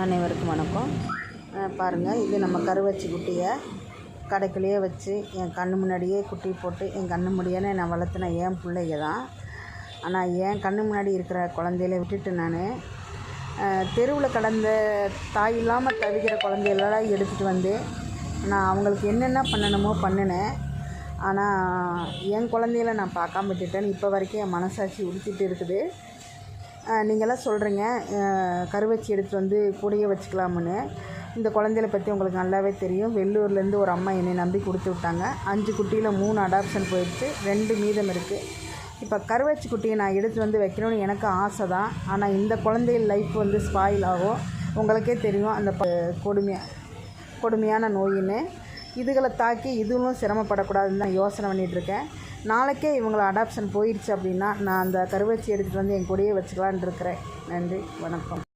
அனைவருக்கும் வணக்கம். பாருங்கள், இது நம்ம கருவச்சி குட்டியை கடைக்குள்ளேயே வச்சு என் கண்ணு முன்னாடியே குட்டி போட்டு என் கண்ணு முடியானே நான் வளர்த்துன என் பிள்ளைங்க தான். ஆனால் என் கண்ணு முன்னாடி இருக்கிற குழந்தையில விட்டுட்டு நான் தெருவில் கடந்த தாய் இல்லாமல் தவிக்கிற குழந்தைகளெல்லாம் எடுத்துகிட்டு வந்து நான் அவங்களுக்கு என்னென்ன பண்ணணுமோ பண்ணினேன். ஆனால் என் குழந்தையில நான் பார்க்காம விட்டுட்டேன்னு இப்போ வரைக்கும் என் மனசாட்சி உறுத்திட்டு இருக்குது. நீங்களாம் சொல்கிறீங்க கருவச்சி எடுத்துகிட்டு வந்து கூடயே வச்சுக்கலாமுன்னு. இந்த குழந்தைகளை பற்றி உங்களுக்கு நல்லாவே தெரியும். வெள்ளூர்லேருந்து ஒரு அம்மா என்னை நம்பி கொடுத்து விட்டாங்க. 5 குட்டியில் 3 அடாப்ஷன் போயிடுச்சு, 2 மீதம் இருக்குது. இப்போ கருவச்சி குட்டியை நான் எடுத்துகிட்டு வந்து வைக்கணும்னு எனக்கு ஆசை தான். ஆனால் இந்த குழந்தைகள் லைஃப் வந்து ஸ்பாயில் ஆகும். உங்களுக்கே தெரியும் அந்த கொடுமையான நோயின்னு. இதுகளை தாக்கி இதுவும் சிரமப்படக்கூடாதுன்னு தான் யோசனை பண்ணிகிட்ருக்கேன். நாளைக்கே இவங்களை அடாப்ஷன் போயிடுச்சு அப்படின்னா நான் அந்த கருவச்சி எடுத்துகிட்டு வந்து என் கூடயே வச்சுக்கலான் இருக்கிறேன். நன்றி, வணக்கம்.